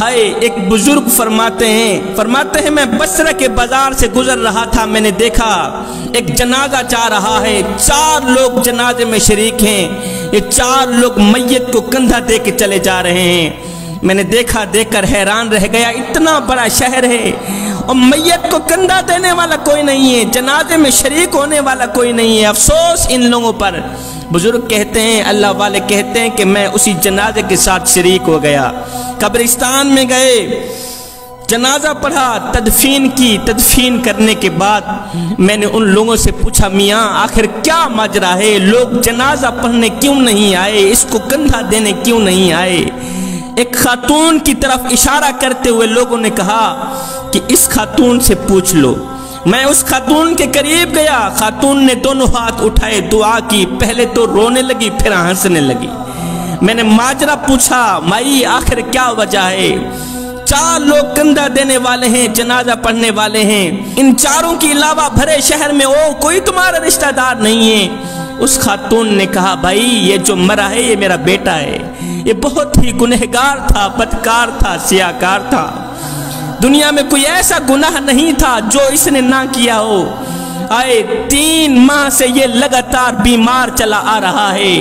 ہائے ایک بزرگ فرماتے ہیں میں بصرہ کے بازار سے گزر رہا تھا، میں نے دیکھا ایک جنازہ جا رہا ہے، 4 لوگ جنازے میں شریک ہیں، یہ 4 لوگ میت کو کندھا دے کے چلے جا رہے ہیں۔ میں نے دیکھ کر حیران رہ گیا، اتنا بڑا شہر ہے اور میت کو کندھا دینے والا کوئی نہیں ہے، جنازے میں شریک ہونے والا کوئی نہیں ہے، افسوس ان لوگوں پر۔ بزرگ کہتے ہیں، اللہ والے کہتے ہیں کہ میں اسی جنازے کے ساتھ شریک ہو گیا، قبرستان میں گئے، جنازہ پڑھا، تدفین کرنے کے بعد میں نے ان لوگوں سے پوچھا، میاں آخر کیا ماجرا ہے، لوگ جنازہ پڑھنے کیوں نہیں آئے، اس کو کندھا دینے کیوں نہیں آئے؟ ایک خاتون کی طرف اشارہ کرتے ہوئے لوگوں نے کہا کہ اس خاتون سے پوچھ لو۔ میں اس خاتون کے قریب گیا، خاتون نے دونوں ہاتھ اٹھائے، دعا کی، پہلے تو رونے لگی پھر ہنسنے لگی۔ میں نے ماجرا پوچھا، مائی آخر کیا وجہ ہے؟ 4 لوگ کندھا دینے والے ہیں، جنازہ پڑھنے والے ہیں، ان 4 کے علاوہ بھرے شہر میں کوئی تمہارا رشتہ دار نہیں ہے۔ اس خاتون نے کہا، بھائی یہ جو مرا ہے یہ میرا بیٹا ہے، یہ بہت ہی گنہگار تھا، بدکار تھا، سیاکار تھا، دنیا میں کوئی ایسا گناہ نہیں تھا جو اس نے نہ کیا ہو۔ 3 ماہ سے یہ لگاتار بیمار چلا آ رہا ہے،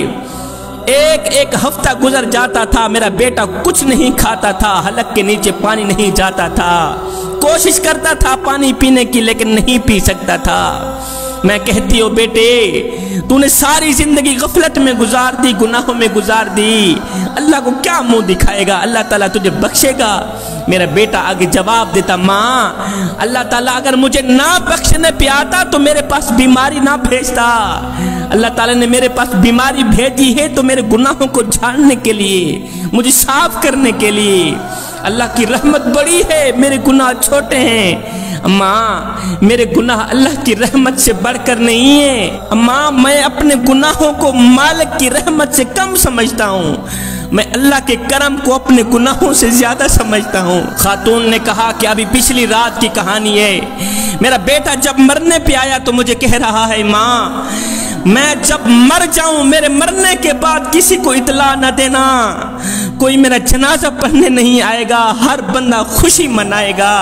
ایک ہفتہ گزر جاتا تھا، میرا بیٹا کچھ نہیں کھاتا تھا، حلق کے نیچے پانی نہیں جاتا تھا، کوشش کرتا تھا پانی پینے کی لیکن نہیں پی سکتا تھا۔ میں کہتی ہوں، بیٹے تو نے ساری زندگی غفلت میں گزار دی، گناہوں میں گزار دی، اللہ کو کیا منہ دکھائے گا، اللہ تعالیٰ تجھے بخشے گا؟ میرا بیٹا آگے جواب دیتا، ماں اللہ تعالیٰ اگر مجھے نہ بخشنے پہ آتا تو میرے پاس بیماری نہ بھیجتا، اللہ تعالیٰ نے میرے پاس بیماری بھیجی ہے تو میرے گناہوں کو جھاڑنے کے لیے، مجھے صاف کرنے کے لیے۔ اللہ کی رحمت بڑی ہے، میرے گناہ چھوٹے ہیں، ماں میرے گناہ اللہ کی رحمت سے بڑھ کر نہیں ہے، ماں میں اپنے گناہوں کو مالک کی رحمت سے کم سمجھتا ہوں، میں اللہ کے کرم کو اپنے گناہوں سے زیادہ سمجھتا ہوں۔ خاتون نے کہا کہ ابھی پچھلی رات کی کہانی ہے، میرا بیٹا جب مرنے پہ آیا تو مجھے کہہ رہا ہے، ماں میں جب مر جاؤں میرے مرنے کے بعد کسی کو اطلاع نہ دینا، کوئی میرا جنازہ پڑھنے نہیں آئے گا، ہر بندہ خوشی منائے گا،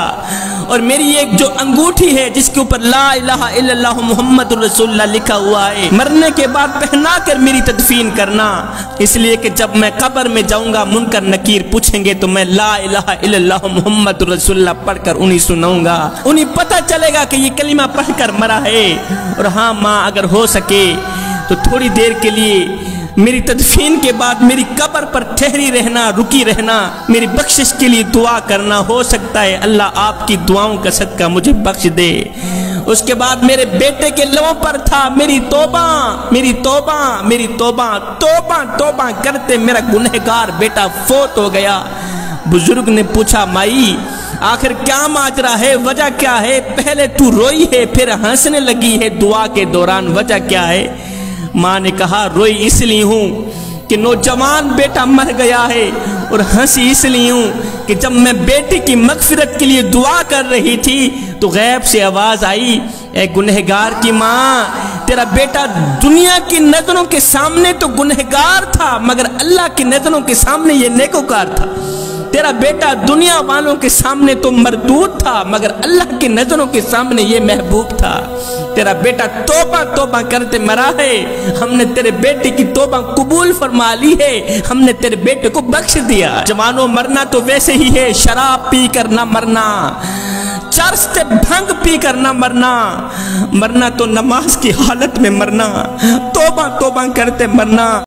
اور میری ایک جو انگوٹھی ہے جس کے اوپر لا الہ الا اللہ محمد رسول اللہ لکھا ہوا ہے، مرنے کے بعد پہنا کر میری تدفین کرنا، اس لیے کہ جب میں قبر میں جاؤں گا منکر نکیر پوچھیں گے تو میں لا الہ الا اللہ محمد رسول اللہ پڑھ کر انہیں سناؤں گا، انہیں پتہ چلے گا کہ یہ کلمہ پڑھ کر مرا ہے۔ اور ہاں ماں اگر ہو سکے تو تھوڑی دیر کے لیے میری تدفین کے بعد میری قبر پر ٹھہری رہنا، رکی رہنا، میری بخشش کے لیے دعا کرنا، ہو سکتا ہے اللہ آپ کی دعاؤں کا صدقہ مجھے بخش دے۔ اس کے بعد میرے بیٹے کے لبوں پر تھا، میری توبہ میری توبہ میری توبہ، توبہ توبہ کرتے میرا گنہگار بیٹا فوت ہو گیا۔ بزرگ نے پوچھا، مائی آخر کیا ماجرا ہے، وجہ کیا ہے؟ پہلے تو روئی ہے پھر ہنسنے لگی ہے دعا کے دوران، وجہ کیا ہے؟ ماں نے کہا، روئی اس لیے ہوں کہ نوجوان بیٹا مر گیا ہے، اور ہنسی اس لیے ہوں کہ جب میں بیٹے کی مغفرت کے لیے دعا کر رہی تھی تو غیب سے آواز آئی، اے گنہگار کی ماں تیرا بیٹا دنیا کی نظروں کے سامنے تو گنہگار تھا مگر اللہ کی نظروں کے سامنے یہ نیکوکار تھا، تیرا بیٹا دنیا والوں کے سامنے تو مردود تھا مگر اللہ کی نظروں کے سامنے یہ محبوب تھا، تیرا بیٹا توبہ توبہ کرتے مرا ہے، ہم نے تیرے بیٹے کی توبہ قبول فرما لی ہے، ہم نے تیرے بیٹے کو بخش دیا۔ جوانوں مرنا تو ویسے ہی ہے، شراب پی کر نہ مرنا، چرس سے بھنگ پی کر نہ مرنا، مرنا تو نماز کی حالت میں مرنا، توبہ توبہ کرتے مرنا۔